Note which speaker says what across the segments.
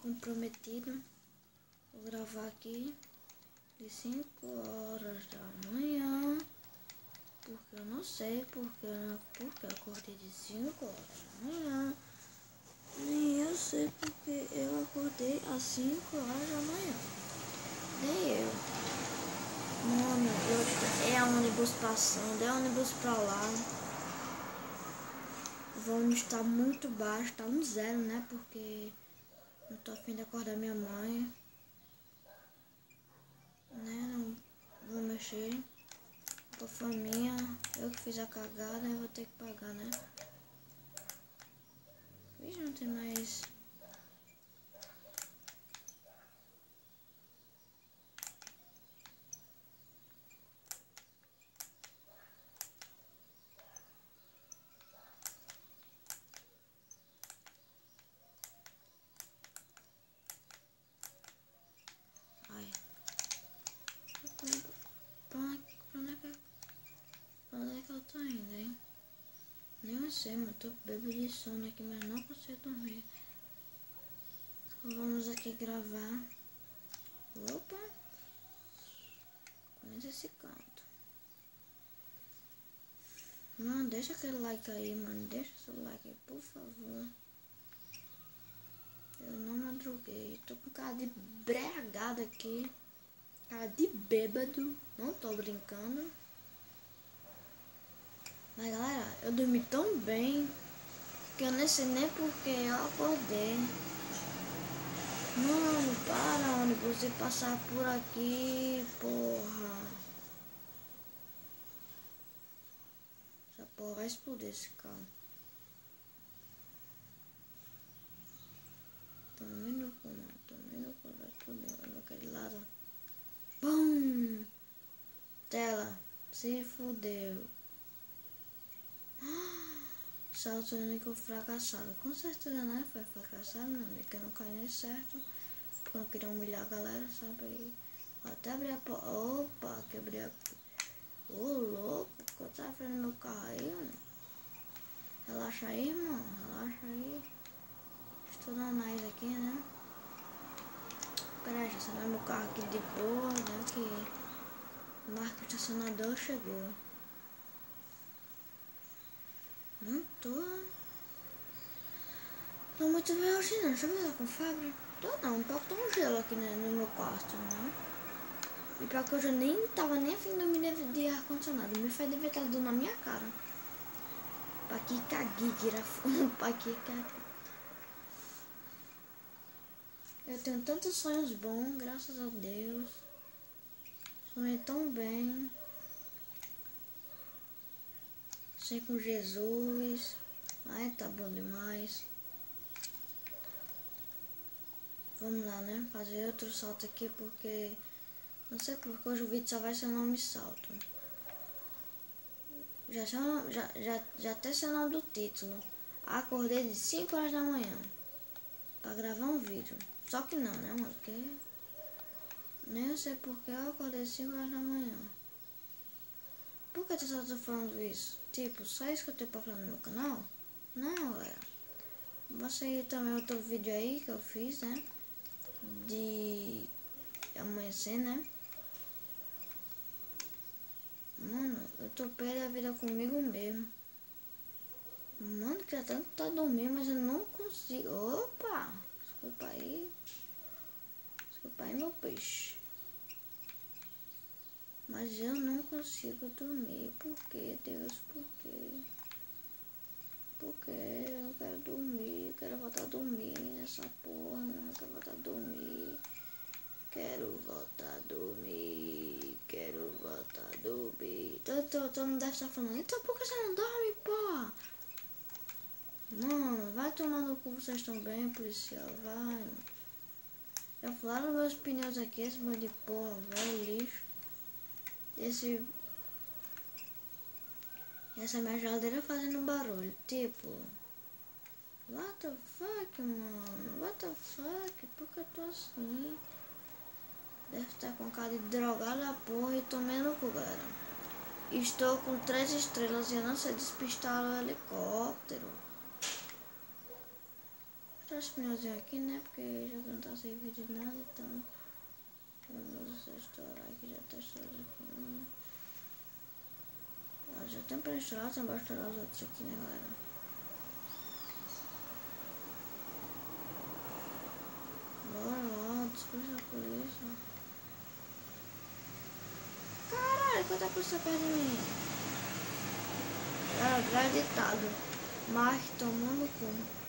Speaker 1: comprometido. Vou gravar aqui de 5 horas da manhã. Porque eu não sei porque eu acordei de 5 horas da manhã. Nem eu sei porque eu acordei às 5 horas da manhã. Nem eu. Mano, é ônibus passando, é ônibus pra lá. O volume está muito baixo, tá no 0, né? Porque não tô a fim de acordar minha mãe. Né? Não vou mexer. A culpa foi minha. Eu que fiz a cagada, eu vou ter que pagar, né? Vixe, não tem mais. Ai. Pra onde é que eu tô indo, hein? Nem eu sei, mas tô bêbado de sono aqui, mas não consigo dormir. Então vamos aqui gravar. Opa! Começa esse canto. Mano, deixa aquele like aí, mano. Deixa seu like aí, por favor. Eu não madruguei. Tô com cara de bregada aqui. Cara de bêbado. Não tô brincando. Mas galera, eu dormi tão bem que eu nem sei nem porque eu acordei. Mano, para ônibus e passar por aqui, porra. Essa porra vai explodir esse carro. Tô vendo como vai explodir. Olha aquele lado. Bum! Tela. Se fudeu. Salto único fracassado. Com certeza, né? Foi fracassado, meu amigo. Que eu não caí nem certo. Porque eu não queria humilhar a galera, sabe? Aí. Até abrir a porta. Opa, quebrei a. Ô, louco. Ficou tá frente do meu carro aí, mano. Relaxa aí, irmão. Relaxa aí. Estou na mais aqui, né? Pera aí, estacionar meu carro aqui de boa, né? Que marca o estacionador chegou. Não tô muito bem hoje não. Deixa eu ver com febre. Tô não, pior que tô um gelo aqui no meu quarto, né? E pior que hoje eu nem tava nem afim de dormir de ar-condicionado. Me faz dever estar dando na minha cara. Pra que caguei, girafone. Pra que caguei. Eu tenho tantos sonhos bons, graças a Deus. Sonhei tão bem. Sonhei com Jesus. Ai, tá bom demais. Vamos lá, né? Fazer outro salto aqui porque... Não sei porque hoje o vídeo só vai ser o nome salto. Já até sei o nome do título. Acordei de 5 horas da manhã. Pra gravar um vídeo. Só que não, né, mano? Porque... Nem eu sei porque eu acordei de 5 horas da manhã. Por que eu tô falando isso? Tipo, só isso que eu tenho pra falar no meu canal? Não, galera. Vou sair também outro vídeo aí que eu fiz, né? De amanhecer, né? Mano, eu tô pé da vida comigo mesmo. Mano, que já tanto tá dormindo, mas eu não consigo. Opa! Desculpa aí. Desculpa aí, meu peixe. Mas eu não consigo dormir. Por que, Deus? Por quê? Porque eu quero dormir. Quero voltar a dormir nessa porra. Eu quero voltar a dormir. Quero voltar a dormir. Quero voltar a dormir. Todo mundo deve estar falando. Então por que você não dorme, porra? Mano, vai tomar no cu, vocês estão bem, policial, vai. Já falaram meus pneus aqui, esse bando de porra, velho, lixo. Essa minha geladeira fazendo barulho, tipo... What the fuck, mano? What the fuck? Por que eu tô assim? Deve estar com cara de drogada da porra e tomei no cu, galera. Estou com 3 estrelas e eu não sei despistar o helicóptero. esse pneuzinho aqui, né? Porque já não tá servindo de nada, então vamos estourar aqui, já tá estourado aqui. Ó, já tem pra estourar, tem pra estourar os outros aqui, né, galera? Bora lá, dispersa a polícia. Caralho, quanta polícia perto de mim? Graditado. Mark tomando cu.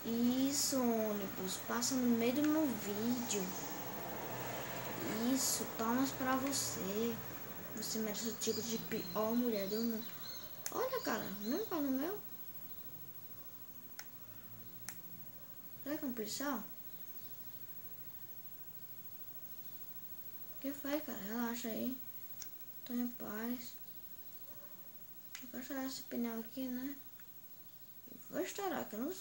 Speaker 1: Isso, ônibus, passa no meio do meu vídeo. Isso, palmas pra você. Você merece o tipo de pior mulher do mundo. Olha, cara, mesmo pau no meu. Será que é um policial? O que foi, cara? Relaxa aí. Tô em paz. Eu vou estourar esse pneu aqui, né? Vou estourar, que eu não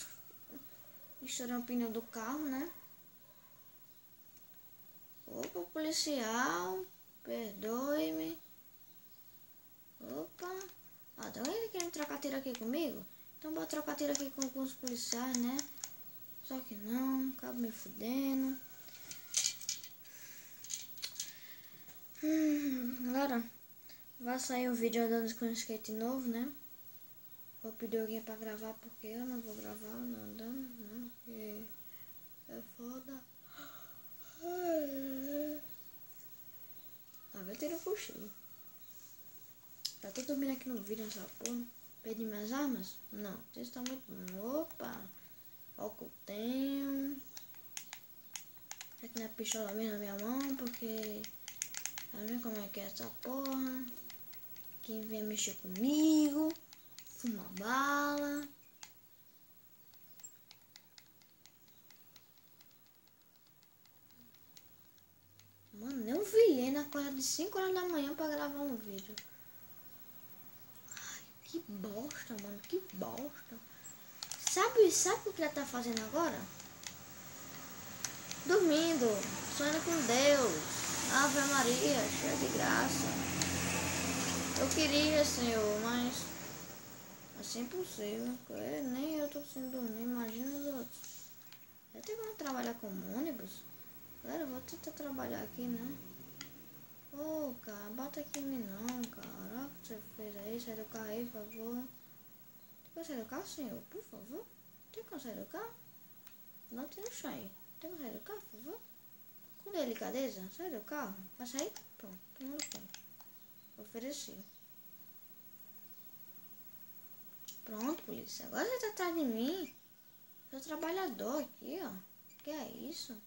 Speaker 1: estourei o pneu do carro, né? Opa, policial, perdoe-me. Opa. Ah, então ele quer trocar tiro aqui comigo? Então bora trocar tiro aqui com os policiais, né? Só que não, acaba me fudendo. Galera, vai sair um vídeo andando com skate novo, né? Vou pedir alguém pra gravar, porque eu não vou gravar andando, né? Porque é foda. Tá vendo? Tira o cochilo. Já tô dormindo aqui no vídeo nessa porra. Perdi minhas armas? Não, isso tá muito bom. Opa! Olha o que eu tenho. Aqui na pistola mesmo na minha mão, porque tá vendo como é que é essa porra? Quem vem mexer comigo, fuma bala. Mano, eu vi Lena acorda de 5 horas da manhã pra gravar um vídeo. Ai, que bosta, mano, que bosta. Sabe o que ela tá fazendo agora? Dormindo, sonhando com Deus. Ave Maria, cheia de graça. Eu queria, Senhor, mas assim é impossível. Nem eu tô conseguindo dormir, imagina os outros. Eu tenho que trabalhar como ônibus. Galera, eu vou tentar trabalhar aqui, né? Ô, cara, bota aqui em mim não, cara. Olha o que você fez aí. Sai do carro aí, por favor. Tem como sair do carro, senhor? Por favor. Tem como sair do carro? Não tem no chão aí. Tem como sair do carro, por favor? Com delicadeza, sai do carro. Vai sair? Pronto, tomando conta. Ofereci. Pronto, polícia. Agora você tá atrás de mim. Sou trabalhador aqui, ó. Que é isso?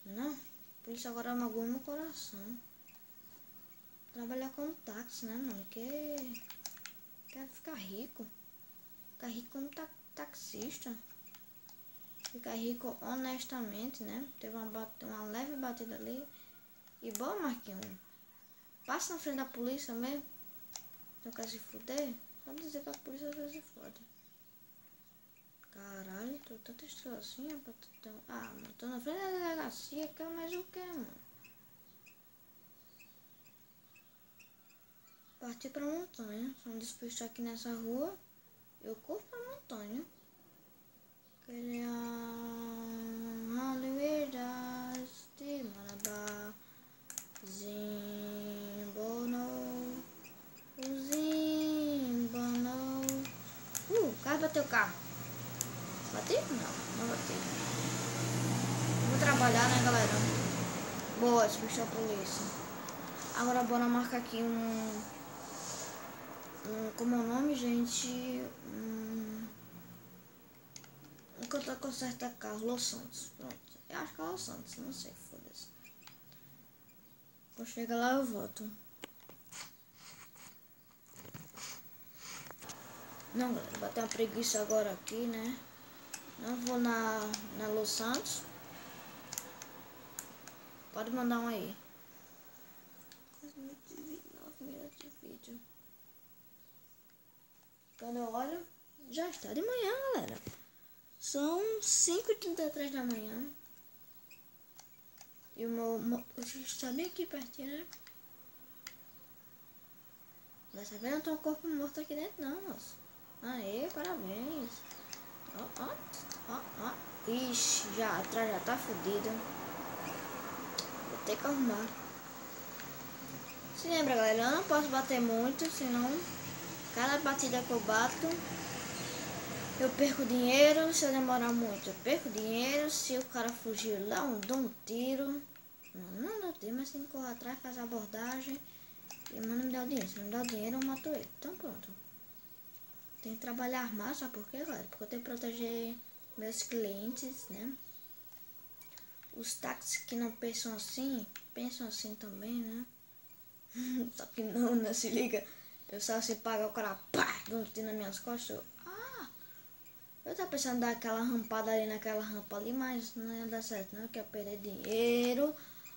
Speaker 1: Não. Polícia agora magoou meu coração. Trabalhar como táxi, né, mano? Que quero ficar rico. Ficar rico como taxista. Ficar rico honestamente, né? Teve uma leve batida ali. E bom, Marquinhos. Passa na frente da polícia mesmo. Não quer se fuder? Só dizer que a polícia às vezes se fode. Caralho, tô tanta estrela assim, rapaz. Ah, mano, tô na frente da delegacia, quer mais o que, mano? Parti pra montanha. Se não despistar aqui nessa rua, eu corro pra montanha. Queria a liberdade de Marabá. Zimbonou. Zimbonou. O cara bateu o carro. Bateu? Não bateu. Vou trabalhar, né, galera? Boa, despistar a polícia. Agora bora marcar aqui como é o nome, gente? Enquanto eu conserto carro, Los Santos. Pronto. Eu acho que é Los Santos, não sei, foda-se. Quando chegar lá eu volto. Não, galera, bater uma preguiça agora aqui, né? Não vou na Los Santos. Pode mandar um aí. 29 minutos de vídeo. Quando eu olho, já está de manhã, galera. São 5h33 da manhã. E o meu está bem aqui pertinho, né? Dessa vez não tem um corpo morto aqui dentro, não, moço. Aê, parabéns. Ó, ó. Ixi, já atrás já tá fodido. Vou ter que arrumar. Se lembra, galera, eu não posso bater muito, senão cada batida que eu bato eu perco dinheiro. Se eu demorar muito eu perco dinheiro. Se o cara fugir lá eu dou um tiro. Não dou tiro, mas tem que correr atrás, fazer a abordagem. E o mano me dá o dinheiro. Se não me dá o dinheiro eu mato ele. Então pronto. Tem que trabalhar armado, sabe por quê, galera? Porque eu tenho que proteger meus clientes, né? Os táxis que não pensam assim também, né? Só que não, né? Se liga. Eu só se paga o cara, pá, dando tiro nas minhas costas. Eu tava pensando em dar aquela rampada ali naquela rampa ali, mas não ia dar certo, não. Eu quero perder dinheiro.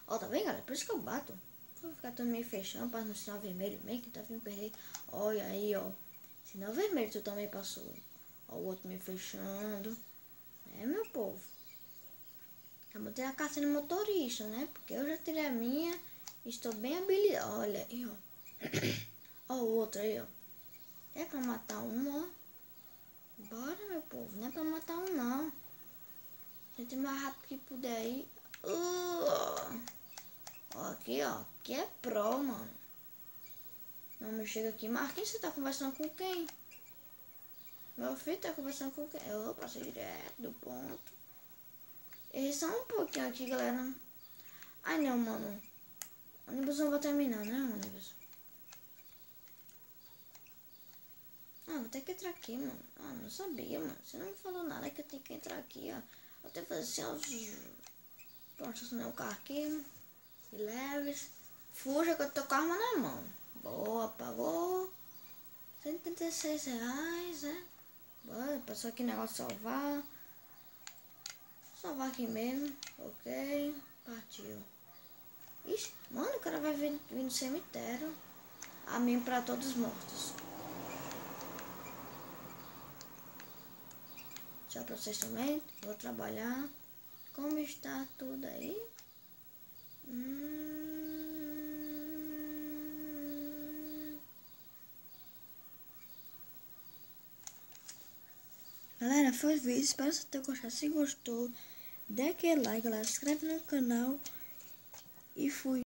Speaker 1: Ó, tá vendo, galera? Por isso que eu bato. Vou ficar todo meio fechando para no sinal vermelho mesmo, que tá vindo perder. Olha aí, ó. Sinal vermelho tu também passou. Ó, o outro me fechando. É, meu povo. Eu botei a carta no motorista, né? Porque eu já tirei a minha. Estou bem habilidosa. Olha aí, ó. Ó o outro aí, ó. É pra matar um, ó. Bora, meu povo. Não é pra matar um, não. Tente mais rápido que puder aí. Ó, aqui, ó. Aqui é pro, mano. Não me chega aqui. Marquinhos, você tá conversando com quem? Meu filho tá conversando com quem? Eu passei direto do ponto. Eles são um pouquinho aqui, galera. Ai, não, mano. O ônibus não vai terminar, né, ônibus? Ah, vou ter que entrar aqui, mano. Ah, não sabia, mano. Você não me falou nada que eu tenho que entrar aqui, ó. Vou ter que fazer assim, ó. Pronto, estacionei o carro aqui. E leves. Fuja que eu tô com a arma na mão. Boa, pagou. R$ 136, né? Bora, passou aqui o negócio salvar. Salvar aqui mesmo. Ok. Partiu. Ixi, mano, o cara vai vir no cemitério. Amém pra todos os mortos. Tchau pra vocês também. Vou trabalhar. Como está tudo aí? Galera, foi o vídeo. Espero que você tenha gostado. Se gostou, dê aquele like, galera. Se inscreve no canal. E fui.